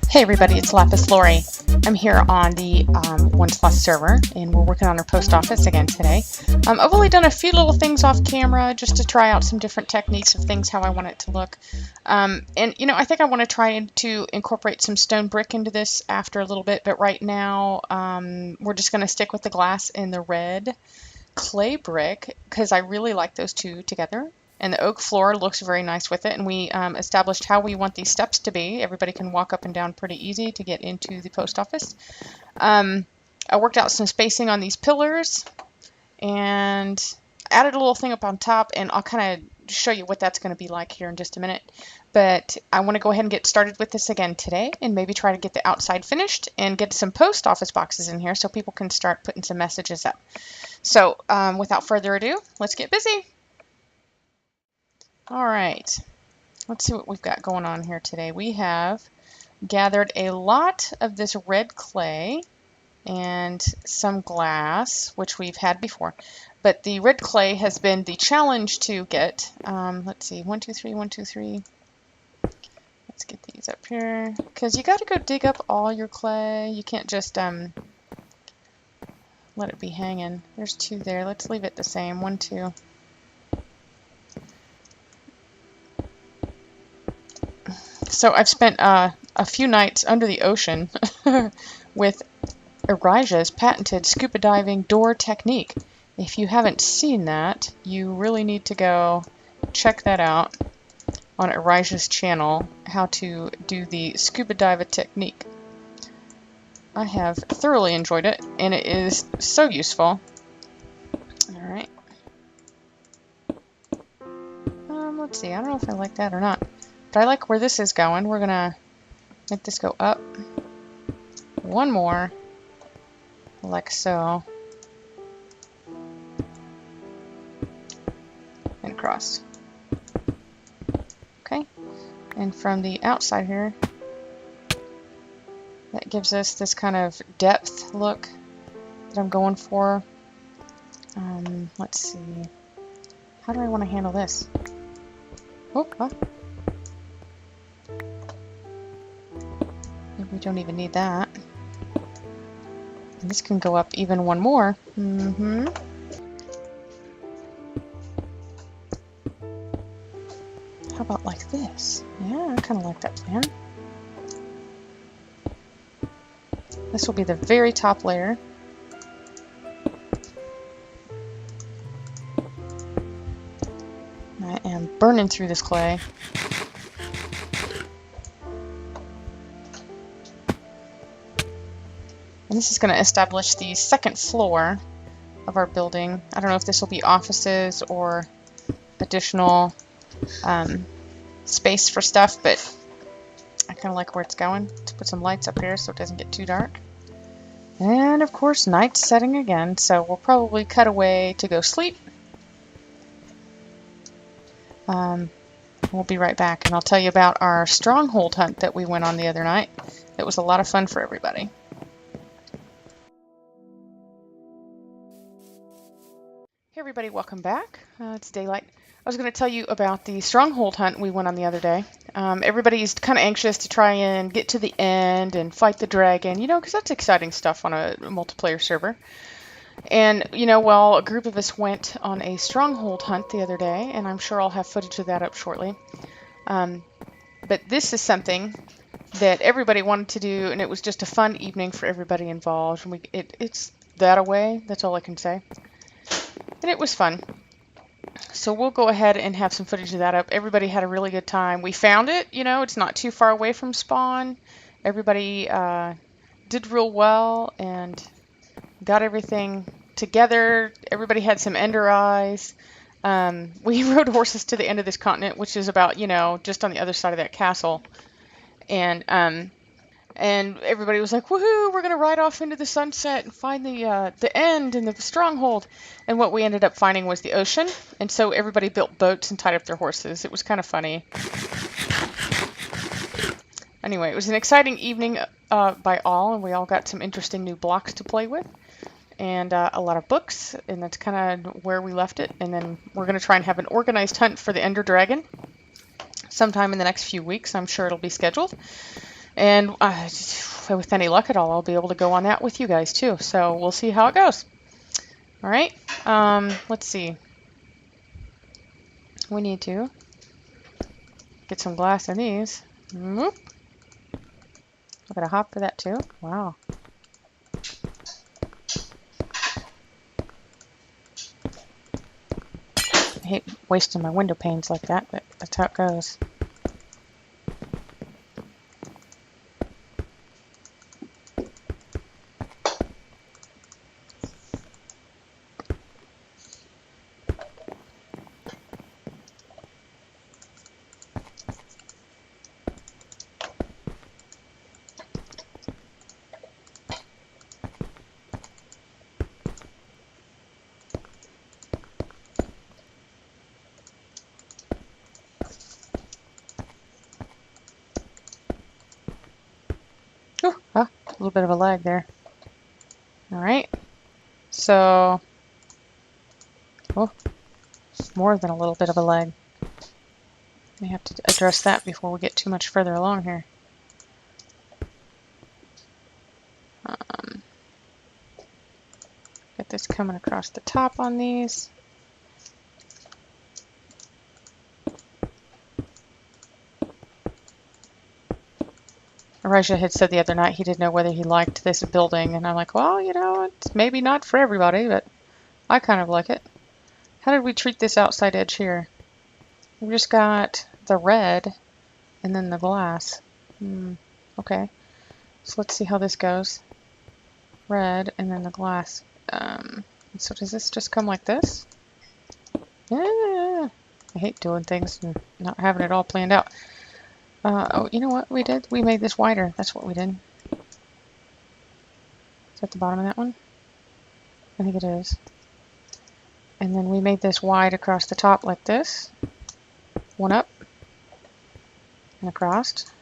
Hey everybody, it's Lapis Lauri. I'm here on the /1 server, and we're working on our post office again today. I've only done a few little things off camera just to try out some different techniques of things, how I want it to look. And you know, I think I want to try to incorporate some stone brick into this after a little bit, but right now we're just going to stick with the glass and the red clay brick because I really like those two together. And the oak floor looks very nice with it. And we established how we want these steps to be. Everybody can walk up and down pretty easy to get into the post office. I worked out some spacing on these pillars and added a little thing up on top. And I'll kind of show you what that's going to be like here in just a minute. But I want to go ahead and get started with this again today and maybe try to get the outside finished and get some post office boxes in here so people can start putting some messages up. So without further ado, let's get busy. All right, let's see what we've got going on here today. We have gathered a lot of this red clay and some glass, which we've had before. But the red clay has been the challenge to get. Let's see, 1, 2, 3, 1, 2, 3. Let's get these up here, because you got to go dig up all your clay. You can't just let it be hanging. There's 2 there. Let's leave it the same. 1, 2. So I've spent a few nights under the ocean with Erijah's patented scuba diving door technique. If you haven't seen that, you really need to go check that out on Erijah's channel, how to do the scuba dive technique. I have thoroughly enjoyed it, and it is so useful. All right. Let's see. I don't know if I like that or not. But I like where this is going. We're going to make this go up. 1 more. Like so. And across. Okay. And from the outside here, that gives us this kind of depth look that I'm going for. Let's see. How do I want to handle this? Oh, huh. We don't even need that. And this can go up even 1 more. How about like this? Yeah, I kind of like that plan. This will be the very top layer. I am burning through this clay. And this is going to establish the 2nd floor of our building. I don't know if this will be offices or additional space for stuff, but I kind of like where it's going. To put some lights up here so it doesn't get too dark. And of course, night's setting again, so we'll probably cut away to go sleep. We'll be right back, and I'll tell you about our stronghold hunt that we went on the other night. It was a lot of fun for everybody. Hey everybody, welcome back. It's daylight. I was going to tell you about the stronghold hunt we went on the other day. Everybody's kind of anxious to try and get to the end and fight the dragon, you know, because that's exciting stuff on a multiplayer server. And, you know, well, a group of us went on a stronghold hunt the other day, and I'm sure I'll have footage of that up shortly. But this is something that everybody wanted to do, and it was just a fun evening for everybody involved. And it's that away, that's all I can say. And it was fun. So we'll go ahead and have some footage of that up. Everybody had a really good time. We found it, you know, it's not too far away from spawn. Everybody did real well and got everything together. Everybody had some ender eyes. We rode horses to the end of this continent, which is about, you know, just on the other side of that castle. And everybody was like, woohoo, we're going to ride off into the sunset and find the end and the stronghold. And what we ended up finding was the ocean. And so everybody built boats and tied up their horses. It was kind of funny. Anyway, it was an exciting evening by all, and we all got some interesting new blocks to play with. and a lot of books, and that's kind of where we left it. And then we're going to try and have an organized hunt for the Ender Dragon sometime in the next few weeks. I'm sure it'll be scheduled. And with any luck at all, I'll be able to go on that with you guys too. So we'll see how it goes. All right. Let's see. We need to get some glass in these. Whoop. I got a hop for that too. Wow. I hate wasting my window panes like that, but that's how it goes. Ooh, a little bit of a lag there. All right. So, oh, it's more than a little bit of a lag. We have to address that before we get too much further along here. Get this coming across the top on these. Erijah had said the other night he didn't know whether he liked this building, and I'm like, well, you know, it's maybe not for everybody, but I kind of like it. How did we treat this outside edge here? We just got the red and then the glass. Okay, so let's see how this goes. Red and then the glass. So does this just come like this? Yeah, I hate doing things and not having it all planned out. Oh, you know what we did? We made this wider. That's what we did. Is that the bottom of that one? I think it is. And then we made this wide across the top like this. One up. And across.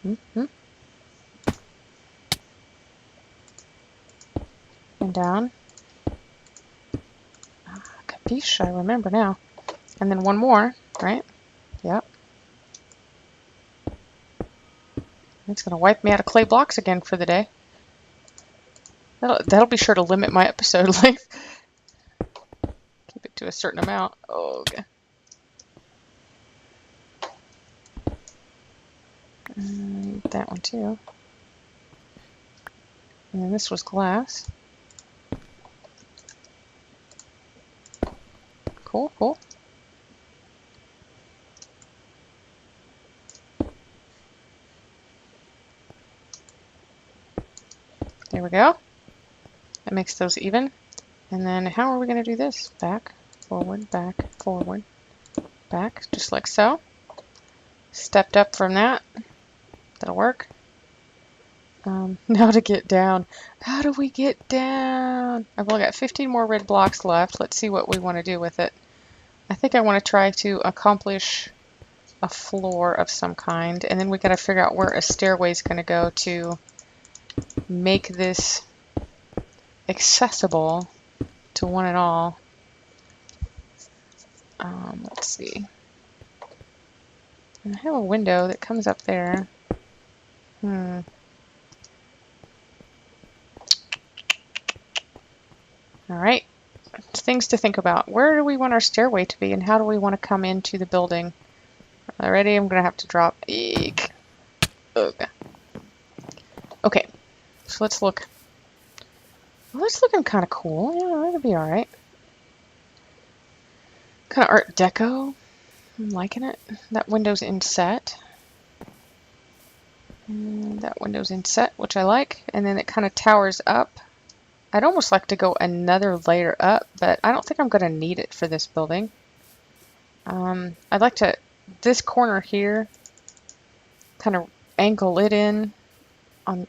And down. Capiche, I remember now. And then one more, right? Yep. It's going to wipe me out of clay blocks again for the day. That'll be sure to limit my episode length. Keep it to a certain amount. Oh, okay. That one too. And then this was glass. Cool, cool. There we go. That makes those even. And then how are we going to do this? Back, forward, back, just like so. Stepped up from that. That'll work. Now to get down. How do we get down? I've only got 15 more red blocks left. Let's see what we want to do with it. I think I want to try to accomplish a floor of some kind. And then we got to figure out where a stairway is going to go to make this accessible to one and all. Let's see. And I have a window that comes up there. All right, things to think about. Where do we want our stairway to be, and how do we want to come into the building? Already, I'm gonna have to drop. Eek. Okay. Okay, so let's look. Well, that's looking kind of cool. Yeah, that'll be all right. Kind of Art Deco. I'm liking it. That window's inset. And that window's inset, which I like. And then it kind of towers up. I'd almost like to go another layer up, but I don't think I'm going to need it for this building. I'd like to, this corner here, kind of angle it in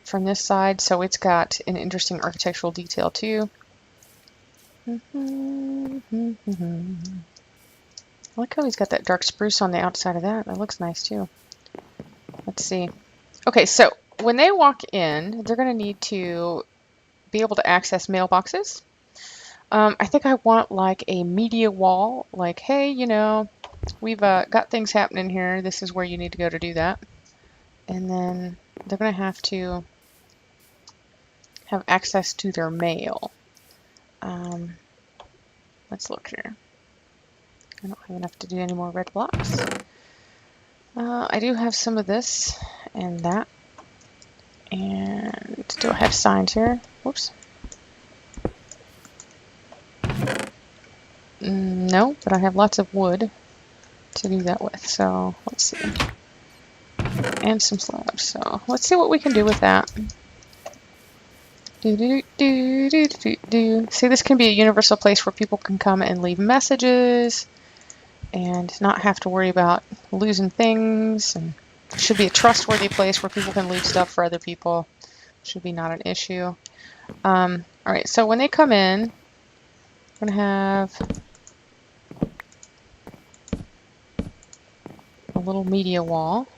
from this side so it's got an interesting architectural detail too. I like how he's got that dark spruce on the outside of that. That looks nice too. Let's see. Okay, so when they walk in, they're going to need to be able to access mailboxes. I think I want like a media wall, like, hey, you know, we've got things happening here. This is where you need to go to do that. And then they're going to have access to their mail. Let's look here. I don't have enough to do any more red blocks. I do have some of this and that. And do I have signs here? Whoops. No, but I have lots of wood to do that with. So let's see. And some slabs. So let's see what we can do with that. See, this can be a universal place where people can come and leave messages and not have to worry about losing things. And it should be a trustworthy place where people can leave stuff for other people. Should be not an issue. All right, so when they come in, we're going to have a little media wall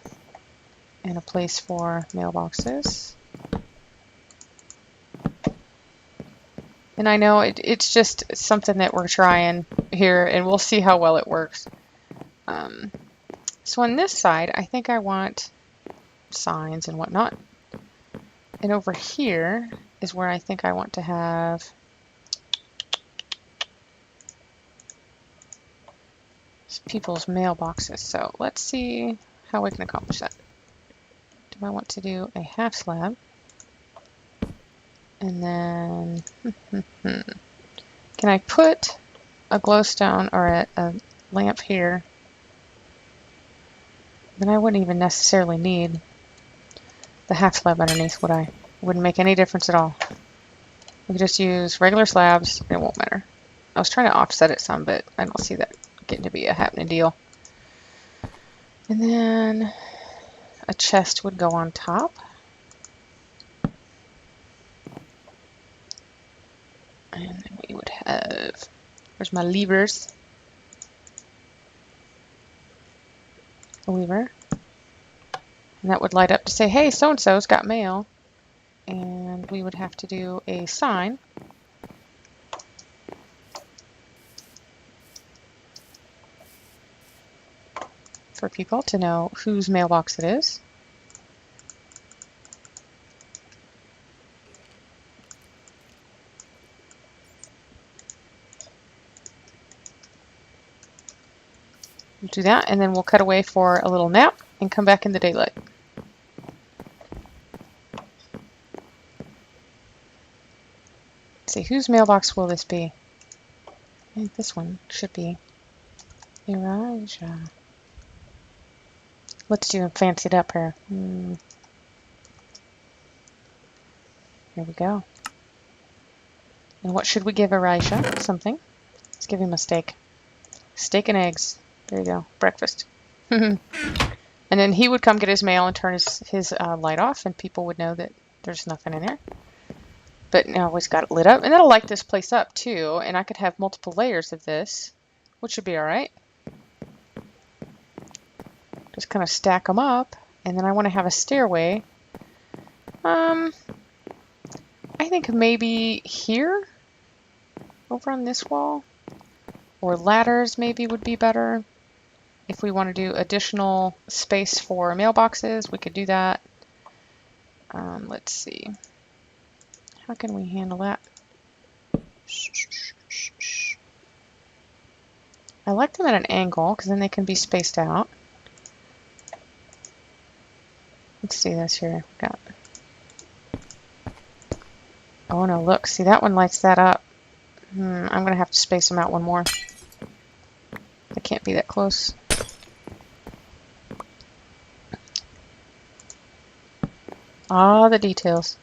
and a place for mailboxes. And I know it's just something that we're trying here, and we'll see how well it works. So on this side, I think I want signs and whatnot. And over here is where I think I want to have people's mailboxes. So let's see how we can accomplish that. Do I want to do a half slab? And then, can I put a glowstone or a lamp here? Then I wouldn't even necessarily need the half slab underneath, would I? Wouldn't make any difference at all. We could just use regular slabs, and it won't matter. I was trying to offset it some, but I don't see that getting to be a happening deal. And then a chest would go on top. And then we would have, where's my levers? A lever. And that would light up to say, hey, so-and-so's got mail. And we would have to do a sign. For people to know whose mailbox it is. We'll do that, and then we'll cut away for a little nap and come back in the daylight. Let's see, whose mailbox will this be? I think this one should be Erijah. Let's do a fancied up here. Here we go. And what should we give Erijah? Something. Let's give him a steak. Steak and eggs. There you go. Breakfast. And then he would come get his mail and turn his light off, and people would know that there's nothing in there. But now we've got it lit up. And that'll light this place up too. And I could have multiple layers of this, which should be all right. Just kind of stack them up. And then I want to have a stairway. I think maybe here, over on this wall, or ladders maybe would be better. If we want to do additional space for mailboxes, we could do that. Let's see. How can we handle that? I like them at an angle because then they can be spaced out. Let's do this here. Got. Oh no, look, see that one lights that up. I'm going to have to space them out one more. They can't be that close. Ah, the details.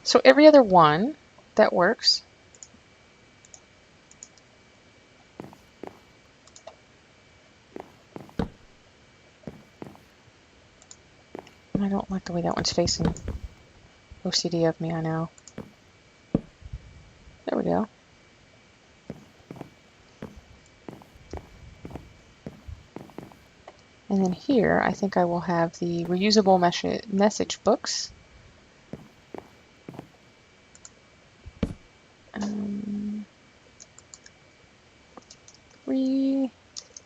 So every other one, that works. I don't like the way that one's facing. OCD of me, I know. There we go. And then here, I think I will have the reusable message books.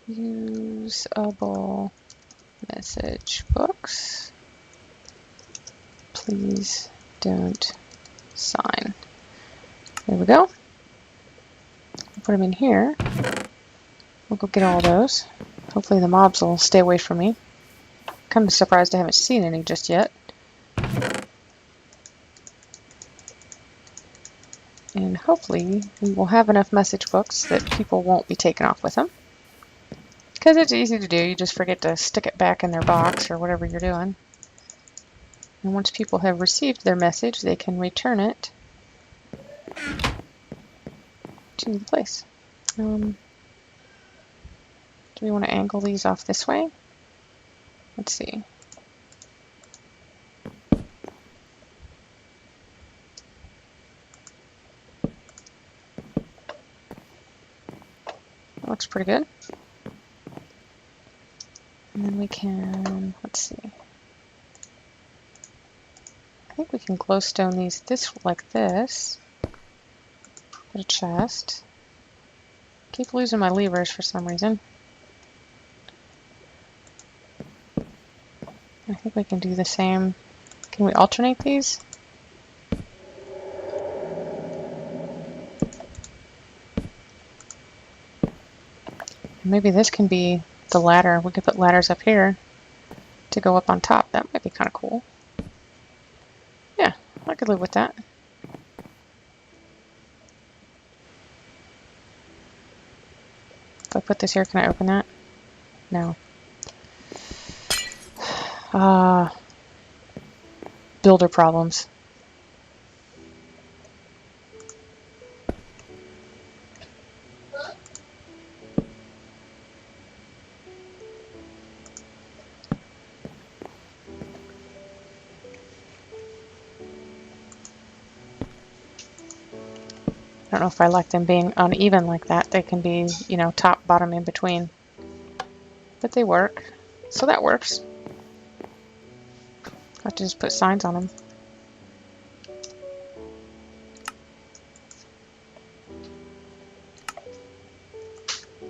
reusable message books. Please don't sign. There we go. Put them in here. We'll go get all those. Hopefully the mobs will stay away from me. Kind of surprised I haven't seen any just yet. And hopefully we will have enough message books that people won't be taken off with them. Because it's easy to do. You just forget to stick it back in their box or whatever you're doing. And once people have received their message, they can return it to the place. Do we want to angle these off this way? Let's see. That looks pretty good. And then we can, let's see. I think we can glowstone these like this. Put a chest. Keep losing my levers for some reason. I think we can do the same. Can we alternate these? Maybe this can be the ladder. We could put ladders up here to go up on top. That might be kind of cool. Yeah, I could live with that. If I put this here, can I open that? No. Builder problems. I don't know if I like them being uneven like that. They can be, you know, top, bottom, in between. But they work. So that works. I have to just put signs on them.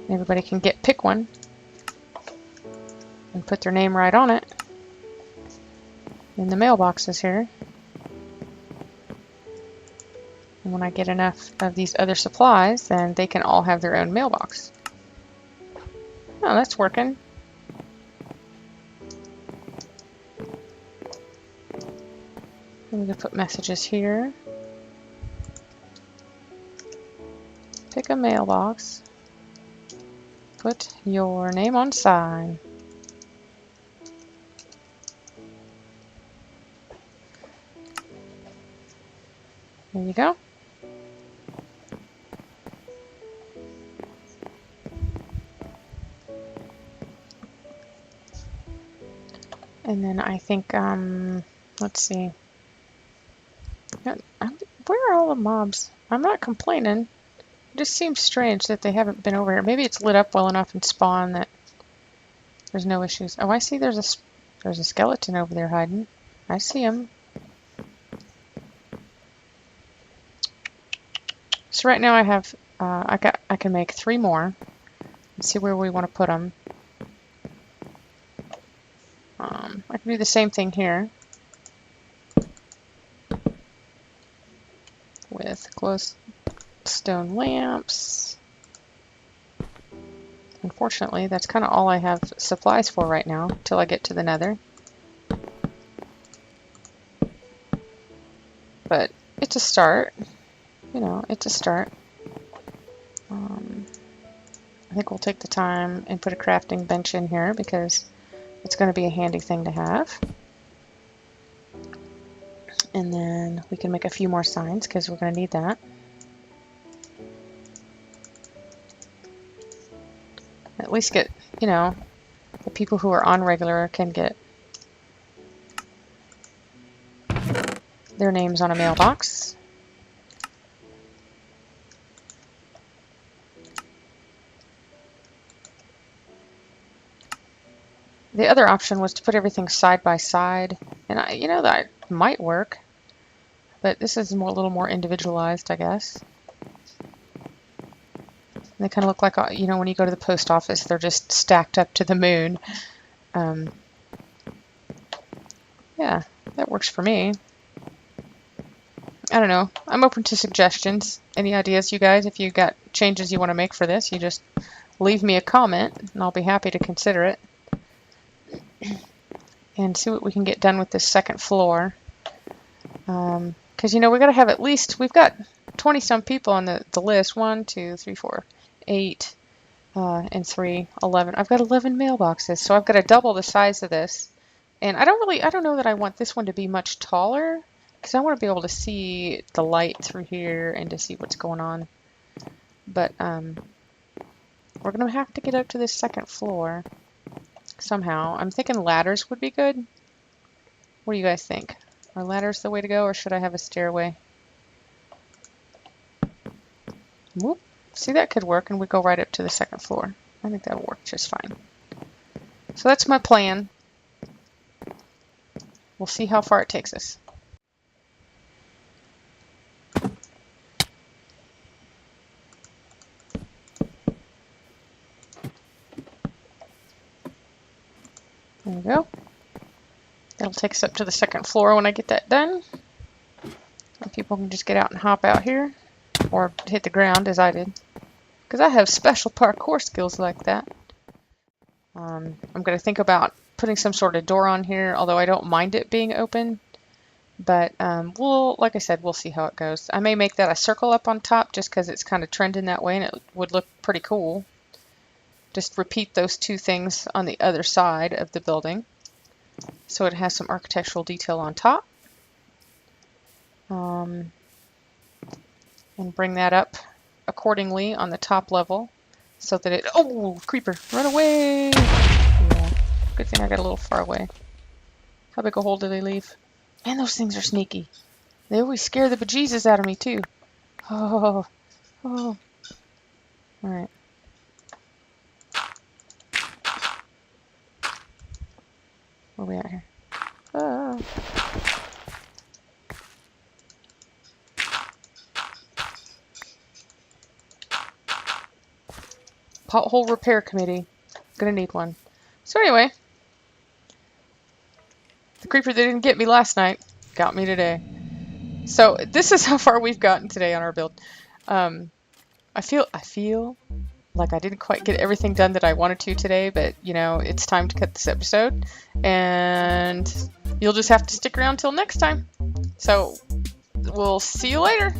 Everybody can pick one and put their name right on it in the mailboxes here. And when I get enough of these other supplies, then they can all have their own mailbox. Oh, that's working. And we can put messages here. Pick a mailbox. Put your name on sign. There you go. And then I think, let's see. Where are all the mobs? I'm not complaining. It just seems strange that they haven't been over here. Maybe it's lit up well enough in spawn that there's no issues. Oh, I see there's a skeleton over there hiding. I see him. So right now I have, I can make 3 more. Let's see where we want to put them. I can do the same thing here with glowstone lamps. Unfortunately, that's kind of all I have supplies for right now till I get to the nether. But it's a start. You know, it's a start. I think we'll take the time and put a crafting bench in here because it's going to be a handy thing to have. And then we can make a few more signs because we're going to need that. At least get, you know, the people who are on regular can get their names on a mailbox. The other option was to put everything side by side, and you know, that might work, but this is a little more individualized, I guess. They kind of look like, you know, when you go to the post office, they're just stacked up to the moon. Yeah, that works for me. I don't know. I'm open to suggestions. Any ideas, you guys? If you got changes you want to make for this, you just leave me a comment, and I'll be happy to consider it. And see what we can get done with this second floor. Because, you know, we got to have at least, we've got 20-some people on the list. 1, 2, 3, 4, 8, and 3, 11. I've got 11 mailboxes, so I've got to double the size of this. And I don't know that I want this one to be much taller, because I want to be able to see the light through here and to see what's going on. But we're going to have to get up to this second floor somehow. I'm thinking ladders would be good. What do you guys think? Are ladders the way to go, or should I have a stairway? Whoop. See, that could work, and we go right up to the second floor. I think that'll work just fine. So that's my plan. We'll see how far it takes us. There we go. That'll take us up to the second floor when I get that done. And people can just get out and hop out here, or hit the ground as I did, because I have special parkour skills like that. I'm going to think about putting some sort of door on here, although I don't mind it being open. But like I said, we'll see how it goes. I may make that a circle up on top just because it's kind of trending that way and it would look pretty cool. Just repeat those two things on the other side of the building, so it has some architectural detail on top. And bring that up accordingly on the top level so that it... Oh, creeper, run away! Yeah, good thing I got a little far away. How big a hole do they leave? Man, those things are sneaky. They always scare the bejesus out of me, too. Oh. Alright. Where are we at here? Ah. Pothole repair committee. Gonna need one. So anyway, the creeper that didn't get me last night got me today. So this is how far we've gotten today on our build. I feel like I didn't quite get everything done that I wanted to today, but you know, it's time to cut this episode, and you'll just have to stick around till next time. So we'll see you later.